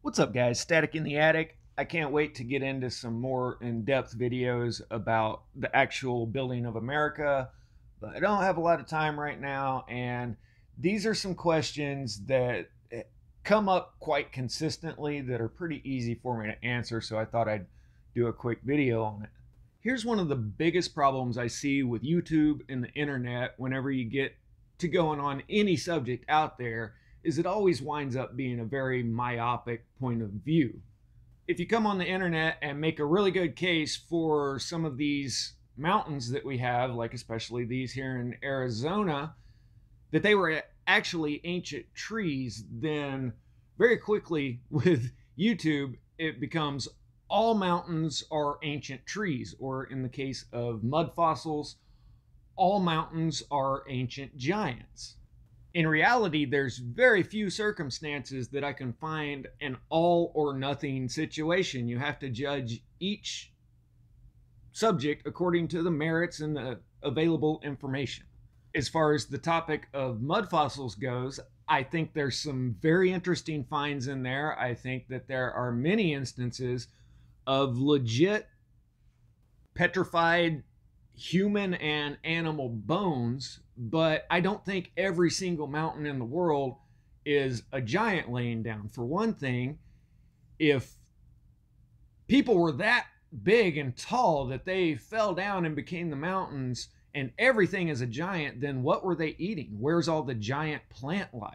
What's up, guys? Static in the Attic. I can't wait to get into some more in-depth videos about the actual building of America, but I don't have a lot of time right now, and these are some questions that come up quite consistently that are pretty easy for me to answer, so I thought I'd do a quick video on it. Here's one of the biggest problems I see with YouTube and the internet whenever you get to going on any subject out there is it always winds up being a very myopic point of view. If you come on the internet and make a really good case for some of these mountains that we have, like especially these here in Arizona, that they were actually ancient trees, then very quickly with YouTube, it becomes all mountains are ancient trees, or in the case of mud fossils, all mountains are ancient giants. In reality, there's very few circumstances that I can find an all or nothing situation. You have to judge each subject according to the merits and the available information. As far as the topic of mud fossils goes, I think there's some very interesting finds in there. I think that there are many instances of legit petrified human and animal bones, but I don't think every single mountain in the world is a giant laying down. For one thing, if people were that big and tall that they fell down and became the mountains and everything is a giant, then what were they eating? Where's all the giant plant life?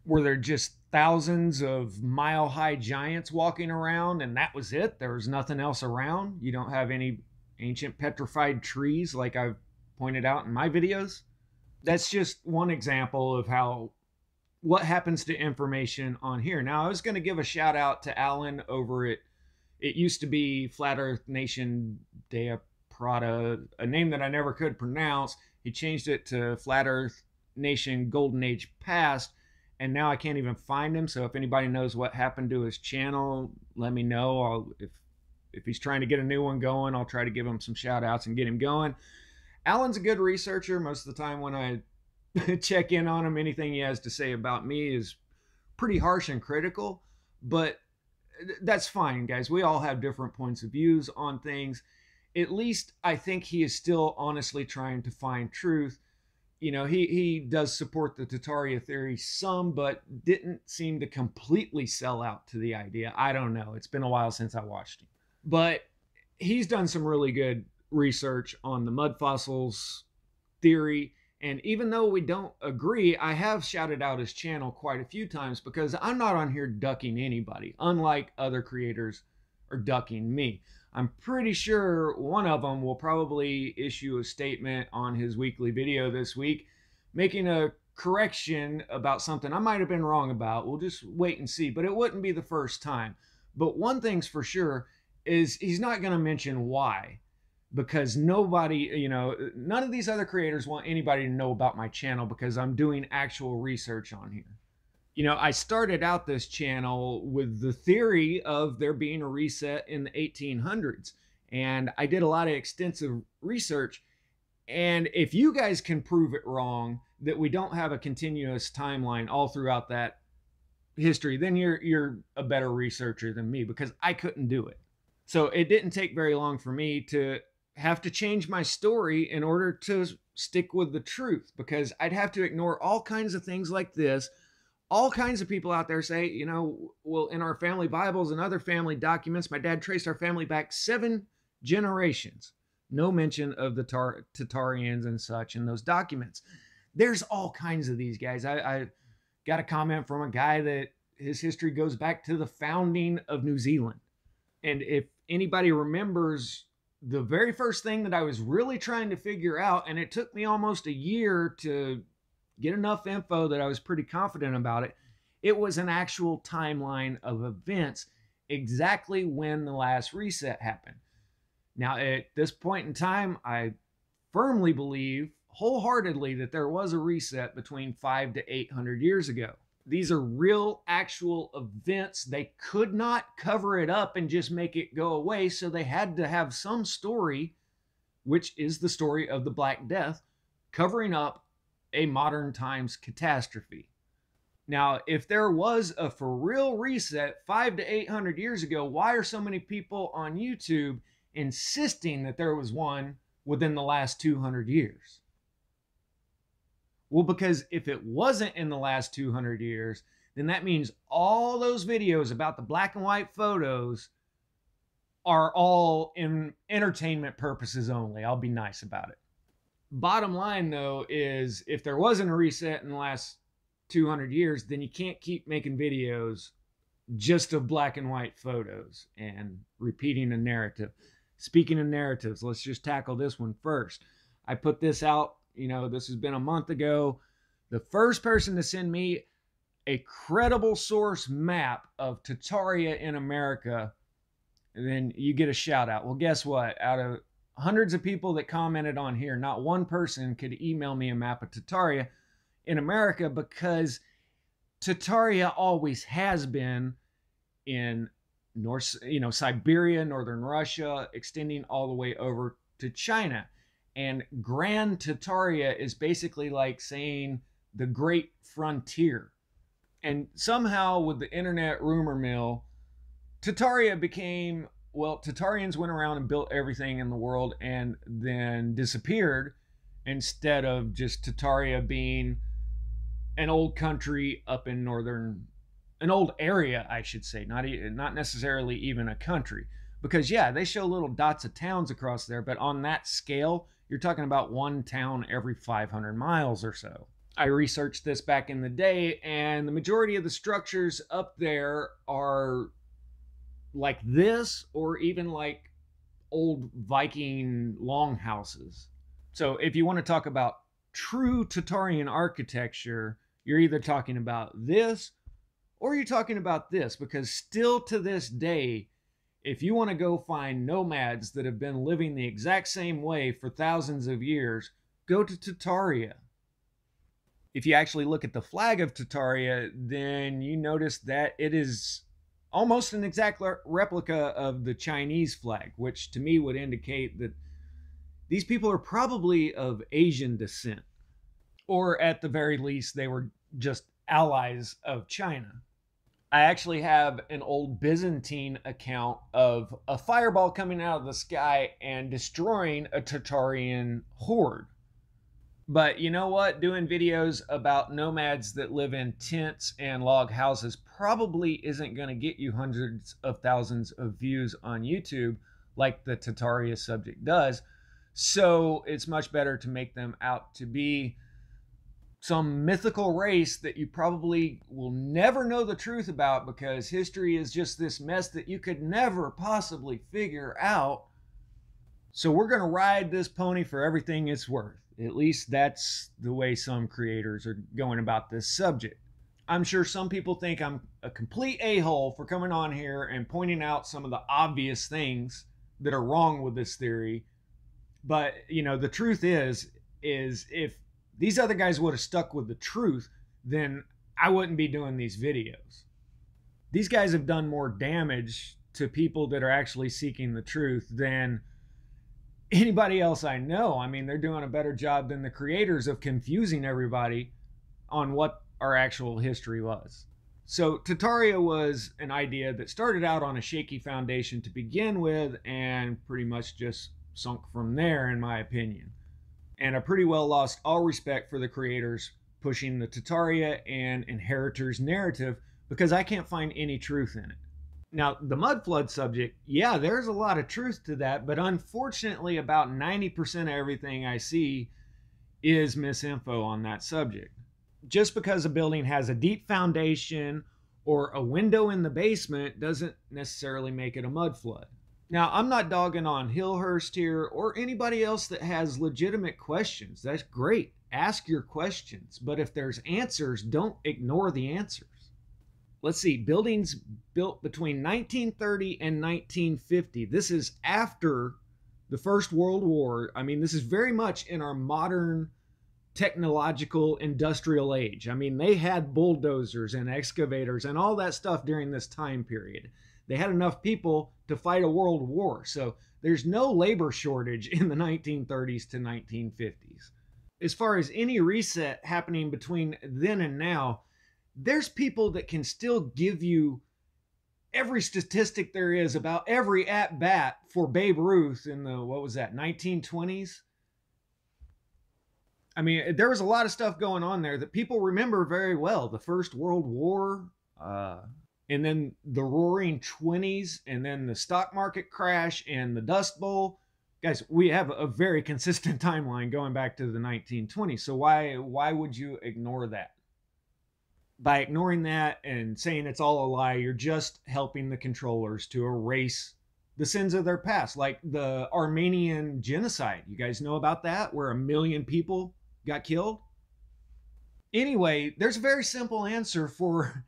Were there just thousands of mile-high giants walking around and that was it? There was nothing else around? You don't have any ancient petrified trees like I've pointed out in my videos? That's just one example of how what happens to information on here. Now, I was going to give a shout out to Alan over at, it used to be Flat Earth Nation Dea Prada, a name that I never could pronounce. He changed it to Flat Earth Nation Golden Age Past, and now I can't even find him. So if anybody knows what happened to his channel, let me know. If he's trying to get a new one going, I'll try to give him some shout outs and get him going. Alan's a good researcher. Most of the time when I check in on him, anything he has to say about me is pretty harsh and critical, but that's fine, guys. We all have different points of views on things. At least I think he is still honestly trying to find truth. You know, he does support the Tartaria theory some, but didn't seem to completely sell out to the idea. I don't know. It's been a while since I watched him. But he's done some really good research on the mud fossils theory. And even though we don't agree, I have shouted out his channel quite a few times because I'm not on here ducking anybody, unlike other creators are ducking me. I'm pretty sure one of them will probably issue a statement on his weekly video this week, making a correction about something I might have been wrong about. We'll just wait and see, but it wouldn't be the first time. But one thing's for sure, is he's not going to mention why, because nobody, you know, none of these other creators want anybody to know about my channel because I'm doing actual research on here. You know, I started out this channel with the theory of there being a reset in the 1800s, and I did a lot of extensive research. And if you guys can prove it wrong, that we don't have a continuous timeline all throughout that history, then you're a better researcher than me, because I couldn't do it. So it didn't take very long for me to have to change my story in order to stick with the truth, because I'd have to ignore all kinds of things like this. All kinds of people out there say, you know, well, in our family Bibles and other family documents, my dad traced our family back 7 generations. No mention of the Tartarians and such in those documents. There's all kinds of these guys. I got a comment from a guy that his history goes back to the founding of New Zealand. And if anybody remembers, the very first thing that I was really trying to figure out, and it took me almost a year to get enough info that I was pretty confident about it, it was an actual timeline of events, exactly when the last reset happened. Now, at this point in time, I firmly believe wholeheartedly that there was a reset between 500 to 800 years ago. These are real, actual events. They could not cover it up and just make it go away, so they had to have some story, which is the story of the Black Death, covering up a modern times catastrophe. Now, if there was a for real reset 500 to 800 years ago, why are so many people on YouTube insisting that there was one within the last 200 years? Well, because if it wasn't in the last 200 years, then that means all those videos about the black and white photos are all in entertainment purposes only. I'll be nice about it. Bottom line, though, is if there wasn't a reset in the last 200 years, then you can't keep making videos just of black and white photos and repeating a narrative. Speaking of narratives, let's just tackle this one first. I put this out, this has been a month ago. The first person to send me a credible source map of Tartaria in America, then you get a shout out. Well, guess what? Out of hundreds of people that commented on here, not one person could email me a map of Tartaria in America, because Tartaria always has been in Siberia, northern Russia, extending all the way over to China. And Grand Tartaria is basically like saying the great frontier. And somehow with the internet rumor mill, Tartaria became, Tartarians went around and built everything in the world and then disappeared, instead of just Tartaria being an old country up in an old area, I should say, not necessarily even a country. Because yeah, they show little dots of towns across there, but on that scale, you're talking about one town every 500 miles or so. I researched this back in the day, and the majority of the structures up there are like this, or even like old Viking longhouses. So if you want to talk about true Tartarian architecture, you're either talking about this or you're talking about this, because still to this day, if you want to go find nomads that have been living the exact same way for thousands of years, go to Tartaria. If you actually look at the flag of Tartaria, then you notice that it is almost an exact replica of the Chinese flag, which to me would indicate that these people are probably of Asian descent, or at the very least, they were just allies of China. I actually have an old Byzantine account of a fireball coming out of the sky and destroying a Tartarian horde. But you know what? Doing videos about nomads that live in tents and log houses probably isn't going to get you hundreds of thousands of views on YouTube like the Tartaria subject does. So it's much better to make them out to be some mythical race that you probably will never know the truth about, because history is just this mess that you could never possibly figure out. So we're going to ride this pony for everything it's worth. At least that's the way some creators are going about this subject. I'm sure some people think I'm a complete a-hole for coming on here and pointing out some of the obvious things that are wrong with this theory. But, the truth is if these other guys would have stuck with the truth, then I wouldn't be doing these videos. These guys have done more damage to people that are actually seeking the truth than anybody else I know. I mean, they're doing a better job than the creators of confusing everybody on what our actual history was. So Tartaria was an idea that started out on a shaky foundation to begin with, and pretty much just sunk from there, in my opinion. And I pretty well lost all respect for the creators pushing the Tartaria and inheritors narrative, because I can't find any truth in it. Now, the mud flood subject, yeah, there's a lot of truth to that, but unfortunately about 90% of everything I see is misinfo on that subject. Just because a building has a deep foundation or a window in the basement doesn't necessarily make it a mud flood. Now, I'm not dogging on Hillhurst here or anybody else that has legitimate questions. That's great. Ask your questions. But if there's answers, don't ignore the answers. Let's see, buildings built between 1930 and 1950. This is after the First World War. I mean, this is very much in our modern technological industrial age. I mean, they had bulldozers and excavators and all that stuff during this time period. They had enough people to fight a world war. So there's no labor shortage in the 1930s to 1950s. As far as any reset happening between then and now, There's people that can still give you every statistic there is about every at bat for Babe Ruth in the, what was that, 1920s? I mean, there was a lot of stuff going on there that people remember very well. The First World War, and then the Roaring Twenties, and then the stock market crash and the Dust Bowl. Guys, we have a very consistent timeline going back to the 1920s. So why would you ignore that? By ignoring that and saying it's all a lie, you're just helping the controllers to erase the sins of their past, like the Armenian genocide. You guys know about that, where 1 million people got killed? Anyway, there's a very simple answer for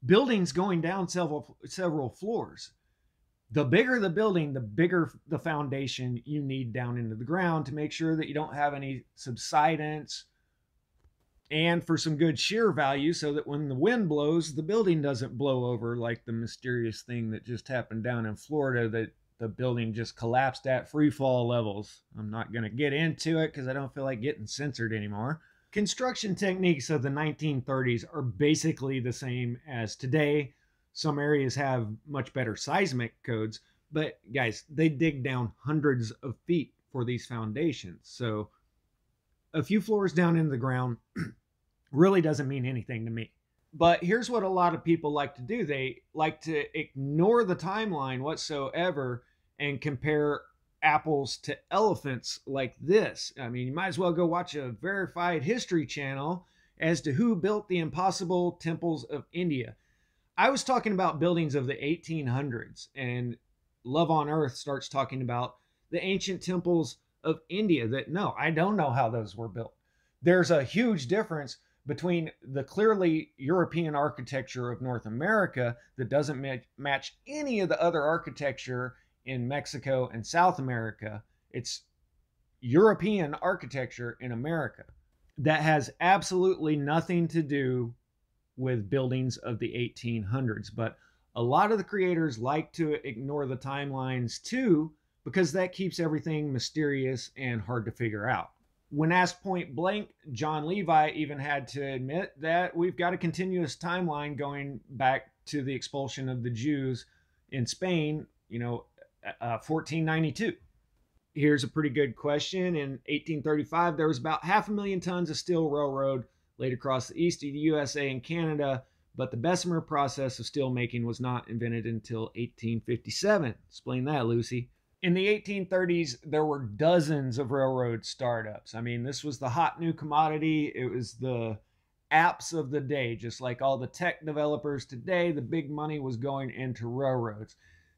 buildings going down several floors. The bigger the building, the bigger the foundation you need down into the ground to make sure that you don't have any subsidence, and for some good shear value so that when the wind blows, the building doesn't blow over like the mysterious thing that just happened down in Florida, that the building just collapsed at free fall levels. I'm not going to get into it because I don't feel like getting censored anymore. Construction techniques of the 1930s are basically the same as today. Some areas have much better seismic codes, but guys, they dig down hundreds of feet for these foundations. So a few floors down into the ground really doesn't mean anything to me. But here's what a lot of people like to do. They like to ignore the timeline whatsoever and compare apples to elephants like this. I mean, you might as well go watch a verified history channel as to who built the impossible temples of India. I was talking about buildings of the 1800s, and Love on Earth starts talking about the ancient temples of India. That, no, I don't know how those were built. There's a huge difference between the clearly European architecture of North America that doesn't match any of the other architecture in Mexico and South America. It's European architecture in America that has absolutely nothing to do with buildings of the 1800s. But a lot of the creators like to ignore the timelines too, because that keeps everything mysterious and hard to figure out. When asked point blank, John Levi even had to admit that we've got a continuous timeline going back to the expulsion of the Jews in Spain, 1492. Here's a pretty good question. In 1835, there was about 500,000 tons of steel railroad laid across the east of the USA and Canada, but the Bessemer process of steel making was not invented until 1857. Explain that, Lucy. In the 1830s, there were dozens of railroad startups. I mean, this was the hot new commodity. It was the apps of the day. Just like all the tech developers today, the big money was going into railroads.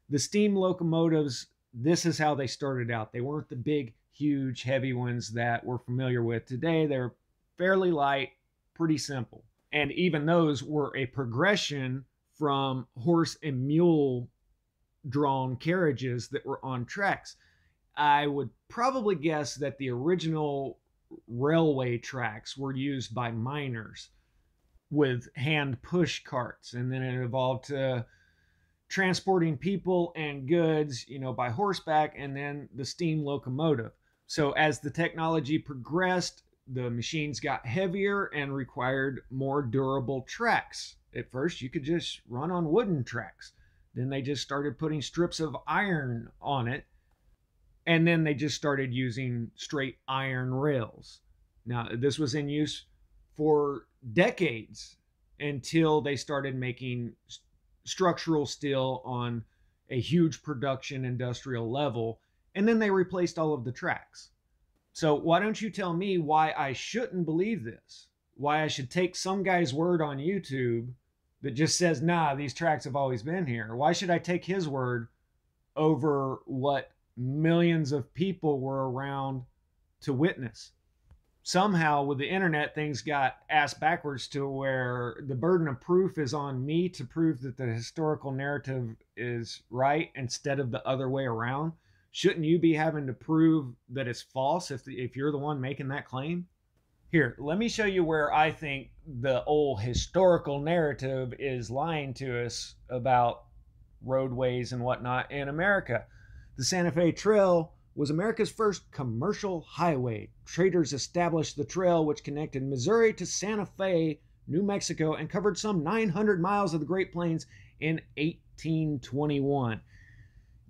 The steam locomotives, this is how they started out. They weren't the big, huge, heavy ones that we're familiar with today. They're fairly light, pretty simple. And even those were a progression from horse and mule drawn carriages that were on tracks. I would probably guess that the original railway tracks were used by miners with hand push carts, and then it evolved to transporting people and goods, by horseback, and then the steam locomotive. So as the technology progressed, the machines got heavier and required more durable tracks. At first, you could just run on wooden tracks. Then they just started putting strips of iron on it. And then they just started using straight iron rails. Now, this was in use for decades until they started making structural steel on a huge production industrial level. And then they replaced all of the tracks. So why don't you tell me why I shouldn't believe this? Why I should take some guy's word on YouTube that just says, nah, these tracks have always been here. Why should I take his word over what millions of people were around to witness? Somehow with the internet, things got ass backwards to where the burden of proof is on me to prove that the historical narrative is right instead of the other way around. Shouldn't you be having to prove that it's false if you're the one making that claim? Here, let me show you where I think the old historical narrative is lying to us about roadways and whatnot in America. The Santa Fe Trail was America's first commercial highway. Traders established the trail, which connected Missouri to Santa Fe New Mexico, and covered some 900 miles of the Great Plains in 1821.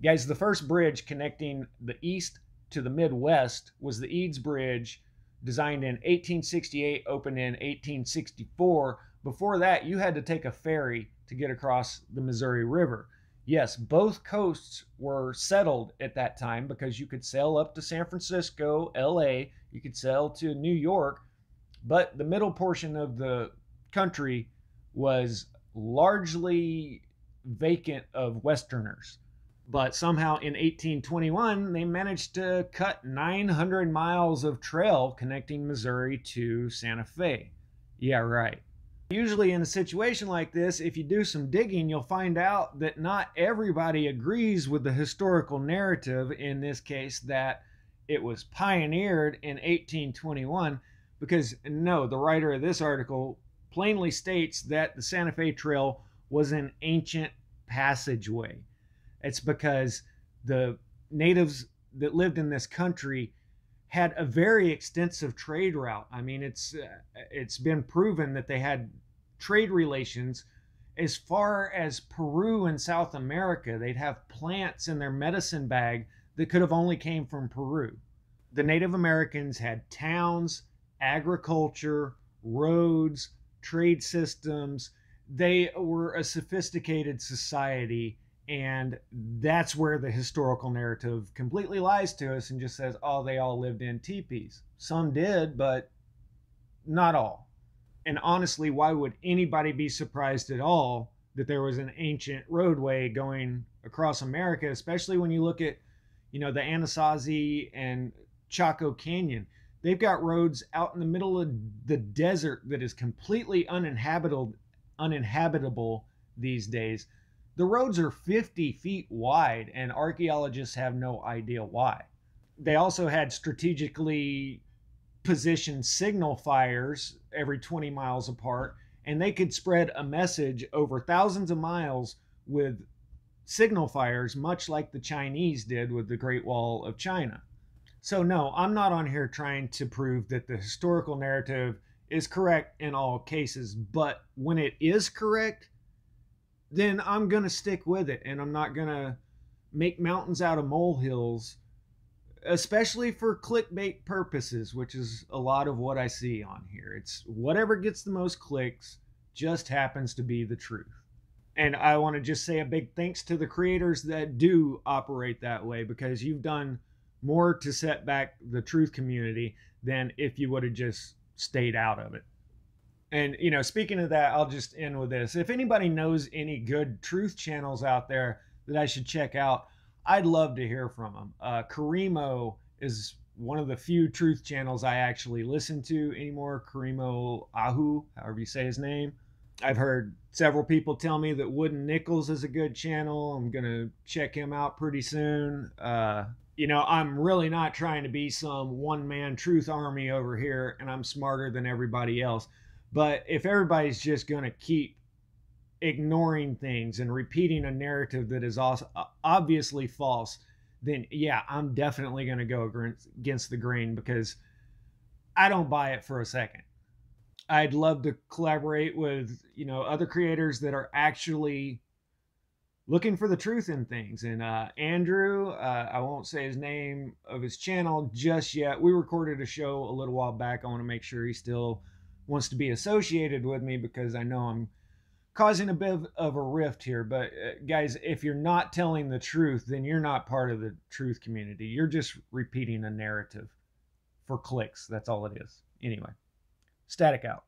Guys, the first bridge connecting the East to the Midwest was the Eads Bridge, designed in 1868, opened in 1864. Before that, you had to take a ferry to get across the Missouri River. Yes, both coasts were settled at that time because you could sail up to San Francisco, LA, you could sail to New York, but the middle portion of the country was largely vacant of Westerners. But somehow in 1821, they managed to cut 900 miles of trail connecting Missouri to Santa Fe. Yeah, right. Usually in a situation like this, if you do some digging, you'll find out that not everybody agrees with the historical narrative, in this case, that it was pioneered in 1821, because no, the writer of this article plainly states that the Santa Fe Trail was an ancient passageway. It's because the natives that lived in this country had a very extensive trade route. I mean, it's been proven that they had trade relations as far as Peru and South America. They'd have plants in their medicine bag that could have only came from Peru. The Native Americans had towns, agriculture, roads, trade systems. They were a sophisticated society, and that's where the historical narrative completely lies to us and just says, oh, they all lived in teepees. Some did, but not all. And honestly, why would anybody be surprised at all that there was an ancient roadway going across America, especially when you look at, the Anasazi and Chaco Canyon? They've got roads out in the middle of the desert that is completely uninhabitable these days. The roads are 50 feet wide, and archaeologists have no idea why. They also had strategically positioned signal fires every 20 miles apart, and they could spread a message over thousands of miles with signal fires, much like the Chinese did with the Great Wall of China. So no, I'm not on here trying to prove that the historical narrative is correct in all cases, but when it is correct, then I'm going to stick with it, and I'm not going to make mountains out of molehills, especially for clickbait purposes, which is a lot of what I see on here. It's whatever gets the most clicks just happens to be the truth. And I want to just say a big thanks to the creators that do operate that way, because you've done more to set back the truth community than if you would have just stayed out of it. And, speaking of that, I'll just end with this. If anybody knows any good truth channels out there that I should check out, I'd love to hear from them. Karimo is one of the few truth channels I actually listen to anymore. Karimo Ahu, however you say his name. I've heard several people tell me that Wooden Nickels is a good channel. I'm going to check him out pretty soon. I'm really not trying to be some one-man truth army over here, and I'm smarter than everybody else. But if everybody's just going to keep ignoring things and repeating a narrative that is obviously false, then yeah, I'm definitely going to go against the grain, because I don't buy it for a second. I'd love to collaborate with, other creators that are actually looking for the truth in things. And Andrew, I won't say his name of his channel just yet. We recorded a show a little while back. I want to make sure he still wants to be associated with me, because I know I'm causing a bit of a rift here. But guys, if you're not telling the truth, then you're not part of the truth community. You're just repeating a narrative for clicks. That's all it is. Anyway, static out.